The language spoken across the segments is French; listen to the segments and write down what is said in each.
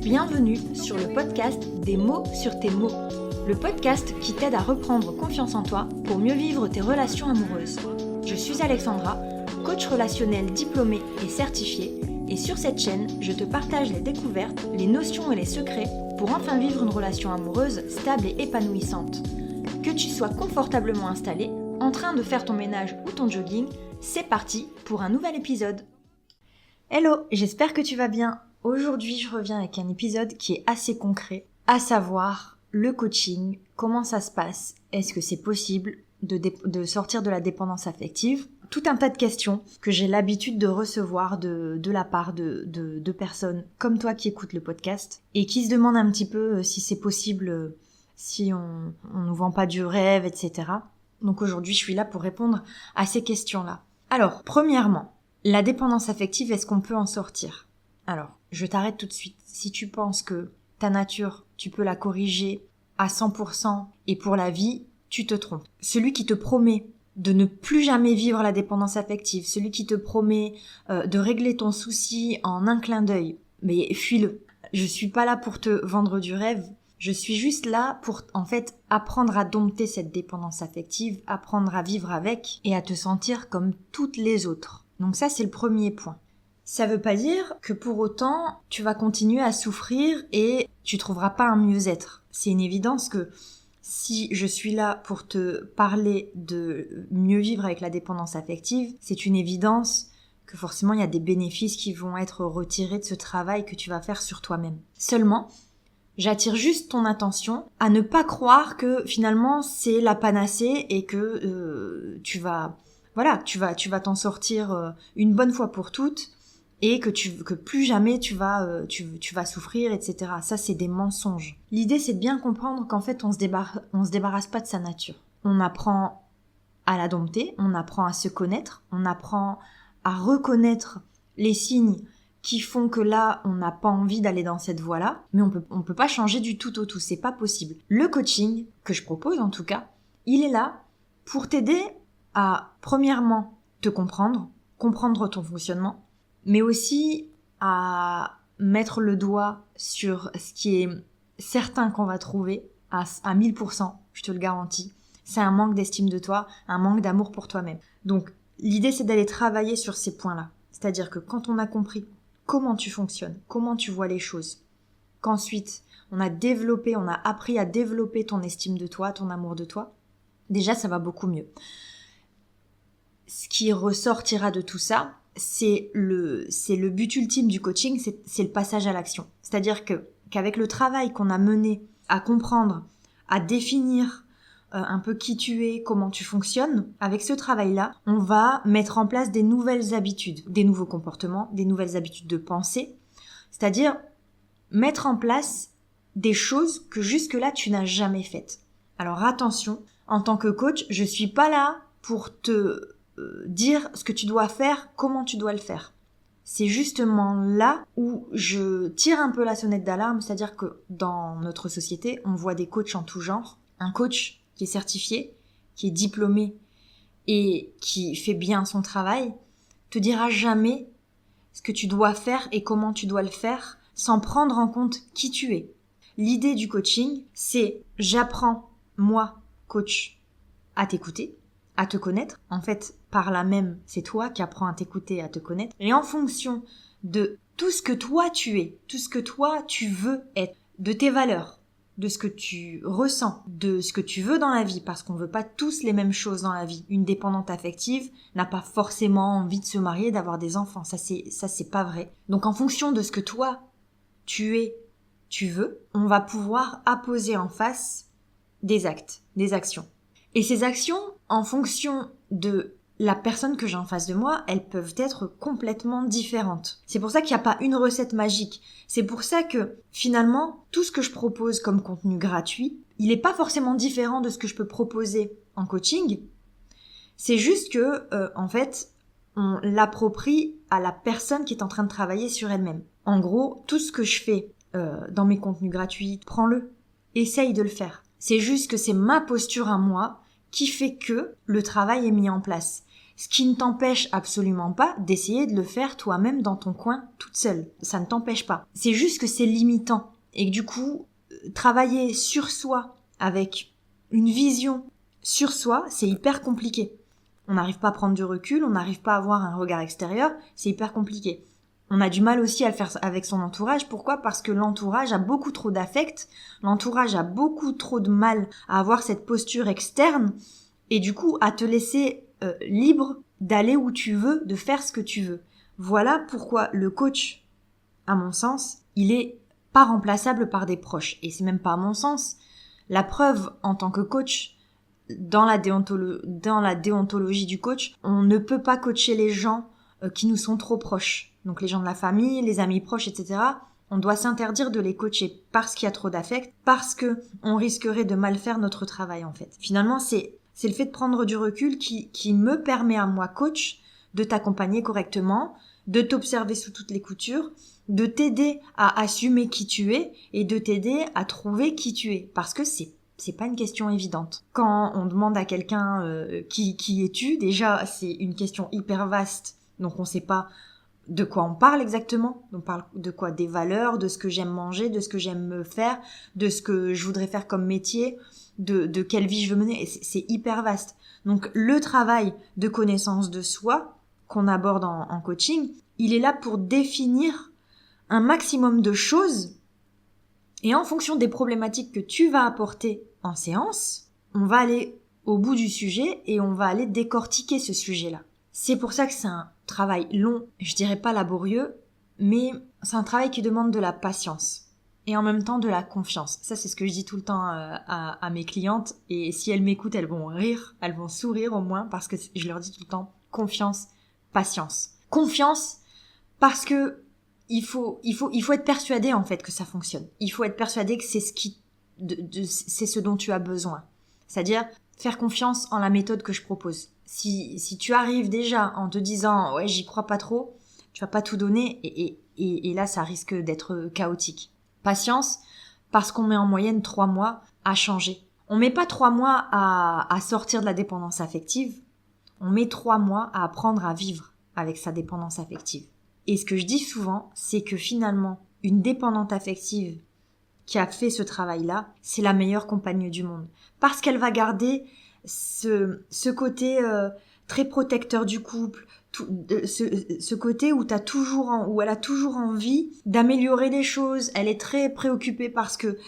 Bienvenue sur le podcast des mots sur tes mots, le podcast qui t'aide à reprendre confiance en toi pour mieux vivre tes relations amoureuses. Je suis Alexandra, coach relationnel diplômée et certifiée, et sur cette chaîne, je te partage les découvertes, les notions et les secrets pour enfin vivre une relation amoureuse stable et épanouissante. Que tu sois confortablement installé, en train de faire ton ménage ou ton jogging, c'est parti pour un nouvel épisode. Hello, j'espère que tu vas bien. Aujourd'hui, je reviens avec un épisode qui est assez concret, à savoir le coaching, comment ça se passe, est-ce que c'est possible de sortir de la dépendance affective, tout un tas de questions que j'ai l'habitude de recevoir de la part de personnes comme toi qui écoutent le podcast et qui se demandent un petit peu si c'est possible, si on nous vend pas du rêve, etc. Donc aujourd'hui, je suis là pour répondre à ces questions-là. Alors, premièrement, la dépendance affective, est-ce qu'on peut en sortir ? Alors, je t'arrête tout de suite. Si tu penses que ta nature, tu peux la corriger à 100% et pour la vie, tu te trompes. Celui qui te promet de ne plus jamais vivre la dépendance affective, celui qui te promet de régler ton souci en un clin d'œil, mais fuis-le. Je suis pas là pour te vendre du rêve. Je suis juste là pour, en fait, apprendre à dompter cette dépendance affective, apprendre à vivre avec et à te sentir comme toutes les autres. Donc ça, c'est le premier point. Ça veut pas dire que pour autant, tu vas continuer à souffrir et tu trouveras pas un mieux-être. C'est une évidence que si je suis là pour te parler de mieux vivre avec la dépendance affective, c'est une évidence que forcément il y a des bénéfices qui vont être retirés de ce travail que tu vas faire sur toi-même. Seulement, j'attire juste ton attention à ne pas croire que finalement c'est la panacée et que tu vas t'en sortir une bonne fois pour toutes. Et que plus jamais tu vas souffrir, etc. Ça, c'est des mensonges. L'idée, c'est de bien comprendre qu'en fait, on se débarrasse pas de sa nature. On apprend à la dompter, on apprend à se connaître, on apprend à reconnaître les signes qui font que là, on n'a pas envie d'aller dans cette voie-là, mais on peut pas changer du tout au tout, c'est pas possible. Le coaching, que je propose en tout cas, il est là pour t'aider à, premièrement, te comprendre ton fonctionnement, mais aussi à mettre le doigt sur ce qui est certain qu'on va trouver à 1000%, je te le garantis. C'est un manque d'estime de toi, un manque d'amour pour toi-même. Donc, l'idée, c'est d'aller travailler sur ces points-là. C'est-à-dire que quand on a compris comment tu fonctionnes, comment tu vois les choses, qu'ensuite, on a appris à développer ton estime de toi, ton amour de toi, déjà, ça va beaucoup mieux. Ce qui ressortira de tout ça, c'est le but ultime du coaching, c'est le passage à l'action. C'est-à-dire qu'avec le travail qu'on a mené à comprendre, à définir un peu qui tu es, comment tu fonctionnes, avec ce travail-là, on va mettre en place des nouvelles habitudes, des nouveaux comportements, des nouvelles habitudes de pensée. C'est-à-dire mettre en place des choses que jusque-là tu n'as jamais faites. Alors attention, en tant que coach, je suis pas là pour te dire ce que tu dois faire, comment tu dois le faire. C'est justement là où je tire un peu la sonnette d'alarme, c'est-à-dire que dans notre société, on voit des coachs en tout genre. Un coach qui est certifié, qui est diplômé et qui fait bien son travail, te dira jamais ce que tu dois faire et comment tu dois le faire sans prendre en compte qui tu es. L'idée du coaching, c'est j'apprends, moi, coach, à t'écouter, à te connaître. En fait, par là même, c'est toi qui apprends à t'écouter, à te connaître. Et en fonction de tout ce que toi tu es, tout ce que toi tu veux être, de tes valeurs, de ce que tu ressens, de ce que tu veux dans la vie, parce qu'on veut pas tous les mêmes choses dans la vie. Une dépendante affective n'a pas forcément envie de se marier, d'avoir des enfants. Ça c'est pas vrai. Donc en fonction de ce que toi tu es, tu veux, on va pouvoir apposer en face des actes, des actions. Et ces actions, en fonction de la personne que j'ai en face de moi, elles peuvent être complètement différentes. C'est pour ça qu'il n'y a pas une recette magique. C'est pour ça que, finalement, tout ce que je propose comme contenu gratuit, il n'est pas forcément différent de ce que je peux proposer en coaching. C'est juste que, en fait, on l'approprie à la personne qui est en train de travailler sur elle-même. En gros, tout ce que je fais dans mes contenus gratuits, prends-le, essaye de le faire. C'est juste que c'est ma posture à moi qui fait que le travail est mis en place. Ce qui ne t'empêche absolument pas d'essayer de le faire toi-même dans ton coin toute seule. Ça ne t'empêche pas. C'est juste que c'est limitant. Et que du coup, travailler sur soi avec une vision sur soi, c'est hyper compliqué. On n'arrive pas à prendre du recul, on n'arrive pas à avoir un regard extérieur, c'est hyper compliqué. On a du mal aussi à le faire avec son entourage. Pourquoi ? Parce que l'entourage a beaucoup trop d'affect, l'entourage a beaucoup trop de mal à avoir cette posture externe et du coup à te laisser libre d'aller où tu veux, de faire ce que tu veux. Voilà pourquoi le coach, à mon sens, il est pas remplaçable par des proches. Et c'est même pas à mon sens. La preuve, en tant que coach, dans la déontologie du coach, on ne peut pas coacher les gens qui nous sont trop proches. Donc les gens de la famille, les amis proches, etc. On doit s'interdire de les coacher parce qu'il y a trop d'affect, parce que on risquerait de mal faire notre travail en fait. Finalement, c'est le fait de prendre du recul qui me permet à moi, coach, de t'accompagner correctement, de t'observer sous toutes les coutures, de t'aider à assumer qui tu es et de t'aider à trouver qui tu es. Parce que c'est pas une question évidente. Quand on demande à quelqu'un qui es-tu, déjà c'est une question hyper vaste, donc on sait pas de quoi on parle exactement. On parle de quoi ? Des valeurs, de ce que j'aime manger, de ce que j'aime faire, de ce que je voudrais faire comme métier, de quelle vie je veux mener. Et c'est hyper vaste. Donc le travail de connaissance de soi qu'on aborde en coaching, il est là pour définir un maximum de choses et en fonction des problématiques que tu vas apporter en séance, on va aller au bout du sujet et on va aller décortiquer ce sujet-là. C'est pour ça que c'est un travail long, je dirais pas laborieux, mais c'est un travail qui demande de la patience et en même temps de la confiance. Ça, c'est ce que je dis tout le temps à mes clientes et si elles m'écoutent, elles vont rire, elles vont sourire au moins parce que je leur dis tout le temps confiance, patience. Confiance parce que il faut être persuadé en fait que ça fonctionne. Il faut être persuadé que c'est c'est ce dont tu as besoin. C'est-à-dire faire confiance en la méthode que je propose. Si tu arrives déjà en te disant ouais j'y crois pas trop, tu vas pas tout donner et là ça risque d'être chaotique. Patience parce qu'on met en moyenne 3 mois à changer. On met pas 3 mois à sortir de la dépendance affective. On met 3 mois à apprendre à vivre avec sa dépendance affective. Et ce que je dis souvent, c'est que finalement, une dépendante affective qui a fait ce travail-là, c'est la meilleure compagne du monde. Parce qu'elle va garder ce côté très protecteur du couple, ce côté où elle a toujours envie d'améliorer les choses. Elle est très préoccupée parce que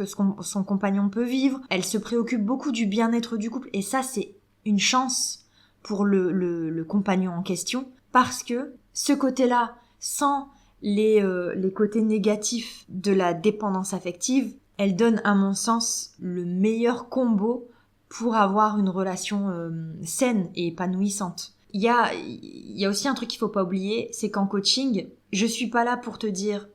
son compagnon peut vivre. Elle se préoccupe beaucoup du bien-être du couple. Et ça, c'est une chance pour le compagnon en question. Parce que ce côté-là, sans les côtés négatifs de la dépendance affective, elle donne à mon sens le meilleur combo pour avoir une relation saine et épanouissante. Il y a aussi un truc qu'il faut pas oublier, c'est qu'en coaching, je suis pas là pour te dire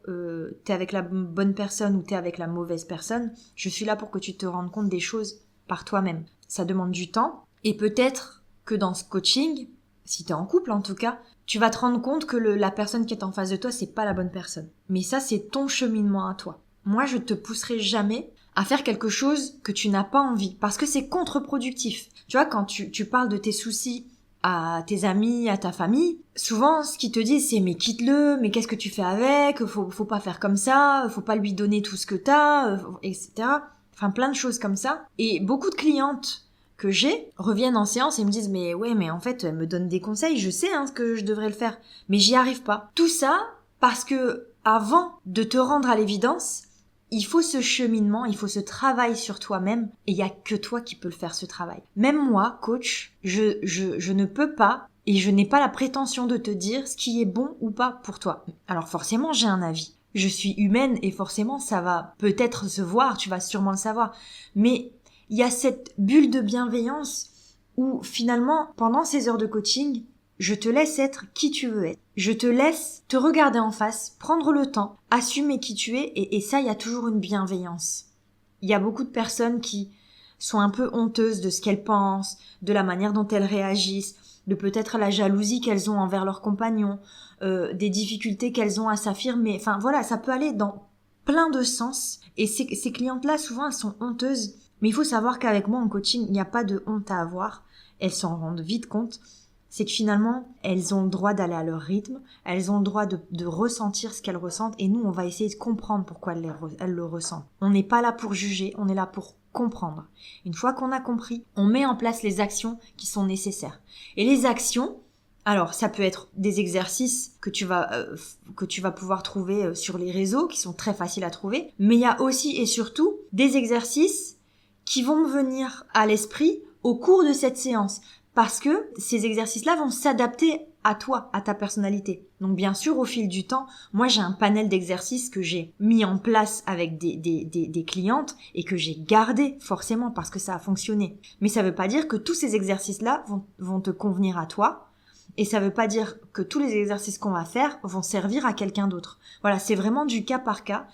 t'es avec la bonne personne ou t'es avec la mauvaise personne. Je suis là pour que tu te rendes compte des choses par toi-même. Ça demande du temps et peut-être que dans ce coaching, si t'es en couple en tout cas, tu vas te rendre compte que la personne qui est en face de toi, c'est pas la bonne personne. Mais ça, c'est ton cheminement à toi. Moi, je te pousserai jamais à faire quelque chose que tu n'as pas envie, parce que c'est contre-productif. Tu vois, quand tu parles de tes soucis à tes amis, à ta famille, souvent, ce qu'ils te disent, c'est « mais quitte-le, mais qu'est-ce que tu fais avec ? Faut pas faire comme ça, faut pas lui donner tout ce que t'as, etc. » Enfin, plein de choses comme ça. Et beaucoup de clientes que j'ai reviennent en séance et me disent mais ouais mais en fait elle me donne des conseils, je sais que je devrais le faire mais j'y arrive pas. Tout ça parce que avant de te rendre à l'évidence, il faut ce cheminement, il faut ce travail sur toi-même et il y a que toi qui peux le faire ce travail. Même moi, coach, je ne peux pas et je n'ai pas la prétention de te dire ce qui est bon ou pas pour toi. Alors forcément j'ai un avis. Je suis humaine et forcément ça va peut-être se voir, tu vas sûrement le savoir. Mais il y a cette bulle de bienveillance où finalement, pendant ces heures de coaching, je te laisse être qui tu veux être. Je te laisse te regarder en face, prendre le temps, assumer qui tu es et ça, il y a toujours une bienveillance. Il y a beaucoup de personnes qui sont un peu honteuses de ce qu'elles pensent, de la manière dont elles réagissent, de peut-être la jalousie qu'elles ont envers leurs compagnons, des difficultés qu'elles ont à s'affirmer. Enfin voilà, ça peut aller dans plein de sens. Et ces clientes-là, souvent, elles sont honteuses. Mais il faut savoir qu'avec moi en coaching, il n'y a pas de honte à avoir. elles s'en rendent vite compte, c'est que finalement, elles ont le droit d'aller à leur rythme, elles ont le droit de ressentir ce qu'elles ressentent, et nous, on va essayer de comprendre pourquoi elles le ressentent. On n'est pas là pour juger, on est là pour comprendre. Une fois qu'on a compris, on met en place les actions qui sont nécessaires. Et les actions, alors ça peut être des exercices que tu vas pouvoir trouver sur les réseaux, qui sont très faciles à trouver, mais il y a aussi et surtout des exercices qui vont me venir à l'esprit au cours de cette séance. Parce que ces exercices-là vont s'adapter à toi, à ta personnalité. Donc bien sûr, au fil du temps, moi j'ai un panel d'exercices que j'ai mis en place avec des clientes et que j'ai gardé forcément parce que ça a fonctionné. Mais ça veut pas dire que tous ces exercices-là vont te convenir à toi. Et ça veut pas dire que tous les exercices qu'on va faire vont servir à quelqu'un d'autre. Voilà, c'est vraiment du cas par cas.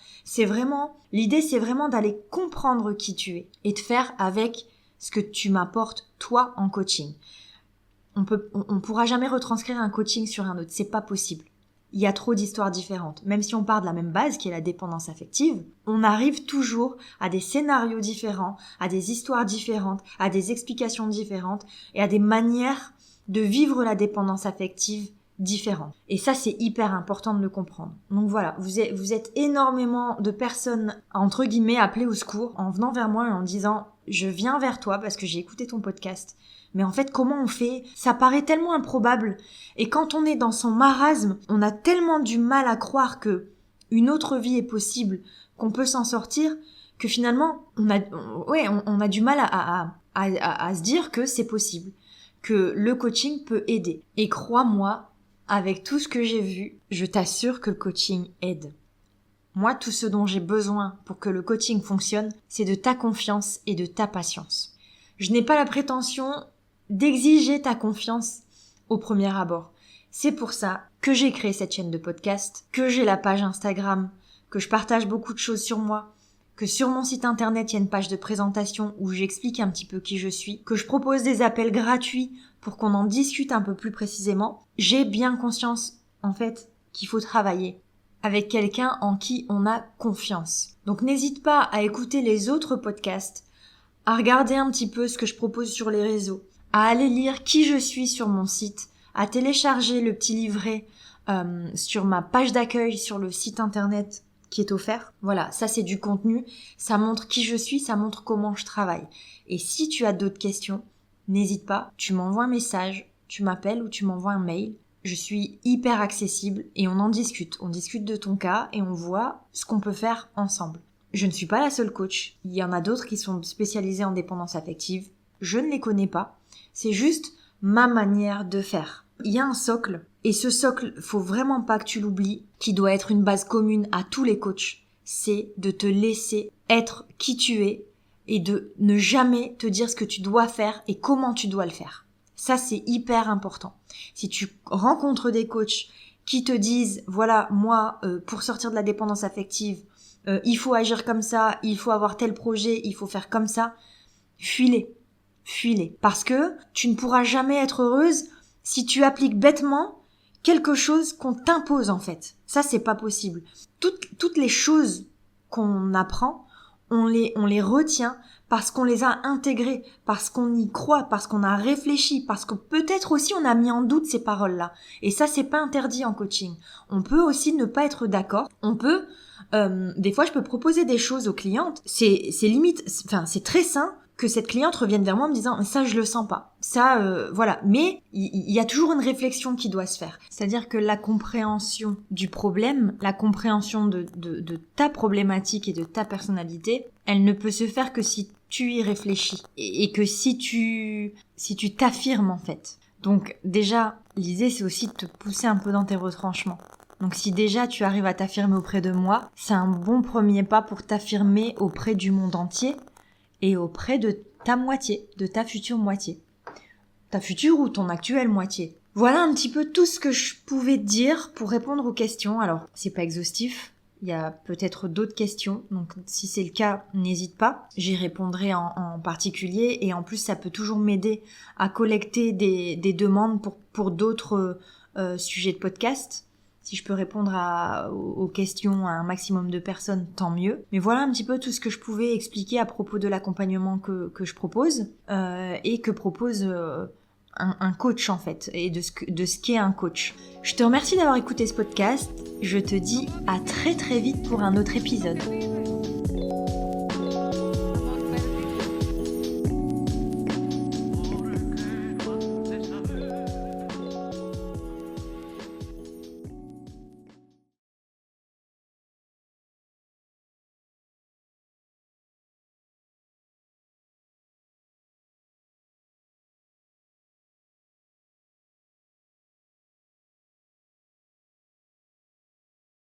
L'idée c'est vraiment d'aller comprendre qui tu es et de faire avec ce que tu m'apportes toi en coaching. On pourra jamais retranscrire un coaching sur un autre, c'est pas possible. Il y a trop d'histoires différentes. Même si on part de la même base qui est la dépendance affective, on arrive toujours à des scénarios différents, à des histoires différentes, à des explications différentes et à des manières de vivre la dépendance affective différentes. Et ça, c'est hyper important de le comprendre. Donc voilà, vous êtes énormément de personnes, entre guillemets, appelées au secours en venant vers moi et en disant « Je viens vers toi parce que j'ai écouté ton podcast. » Mais en fait, comment on fait ? Ça paraît tellement improbable. Et quand on est dans son marasme, on a tellement du mal à croire que une autre vie est possible, qu'on peut s'en sortir, que finalement, on a du mal à se dire que c'est possible, que le coaching peut aider. Et crois-moi, avec tout ce que j'ai vu, je t'assure que le coaching aide. Moi, tout ce dont j'ai besoin pour que le coaching fonctionne, c'est de ta confiance et de ta patience. Je n'ai pas la prétention d'exiger ta confiance au premier abord. C'est pour ça que j'ai créé cette chaîne de podcast, que j'ai la page Instagram, que je partage beaucoup de choses sur moi, que sur mon site internet, il y a une page de présentation où j'explique un petit peu qui je suis, que je propose des appels gratuits pour qu'on en discute un peu plus précisément. J'ai bien conscience, en fait, qu'il faut travailler avec quelqu'un en qui on a confiance. Donc n'hésite pas à écouter les autres podcasts, à regarder un petit peu ce que je propose sur les réseaux, à aller lire qui je suis sur mon site, à télécharger le petit livret sur ma page d'accueil sur le site internet qui est offert. Voilà, ça c'est du contenu, ça montre qui je suis, ça montre comment je travaille. Et si tu as d'autres questions, n'hésite pas, tu m'envoies un message, tu m'appelles ou tu m'envoies un mail. Je suis hyper accessible et on en discute. On discute de ton cas et on voit ce qu'on peut faire ensemble. Je ne suis pas la seule coach. Il y en a d'autres qui sont spécialisés en dépendance affective. Je ne les connais pas. C'est juste ma manière de faire. Il y a un socle. Et ce socle, faut vraiment pas que tu l'oublies, qui doit être une base commune à tous les coachs. C'est de te laisser être qui tu es et de ne jamais te dire ce que tu dois faire et comment tu dois le faire. Ça, c'est hyper important. Si tu rencontres des coachs qui te disent, voilà, moi, pour sortir de la dépendance affective, il faut agir comme ça, il faut avoir tel projet, il faut faire comme ça, fuis-les. Parce que tu ne pourras jamais être heureuse si tu appliques bêtement quelque chose qu'on t'impose en fait. Ça, c'est pas possible. Toutes les choses qu'on apprend, on les retient parce qu'on les a intégrées, parce qu'on y croit, parce qu'on a réfléchi, parce que peut-être aussi on a mis en doute ces paroles-là. Et ça, c'est pas interdit en coaching. On peut aussi ne pas être d'accord. On peut, des fois, je peux proposer des choses aux clientes. C'est limite, enfin, c'est très sain que cette cliente revienne vers moi en me disant ça je le sens pas, ça voilà, mais il y a toujours une réflexion qui doit se faire, c'est-à-dire que la compréhension du problème, la compréhension de ta problématique et de ta personnalité, elle ne peut se faire que si tu y réfléchis et que si tu t'affirmes en fait. Donc déjà l'idée c'est aussi de te pousser un peu dans tes retranchements. Donc si déjà tu arrives à t'affirmer auprès de moi, c'est un bon premier pas pour t'affirmer auprès du monde entier et auprès de ta moitié, de ta future moitié. Ta future ou ton actuelle moitié. Voilà un petit peu tout ce que je pouvais te dire pour répondre aux questions. Alors, c'est pas exhaustif. Il y a peut-être d'autres questions. Donc, si c'est le cas, n'hésite pas. J'y répondrai en particulier. Et en plus, ça peut toujours m'aider à collecter des demandes pour d'autres sujets de podcast. Si je peux répondre aux questions à un maximum de personnes, tant mieux. Mais voilà un petit peu tout ce que je pouvais expliquer à propos de l'accompagnement que je propose et que propose un coach en fait, et de ce qu'est un coach. Je te remercie d'avoir écouté ce podcast. Je te dis à très très vite pour un autre épisode.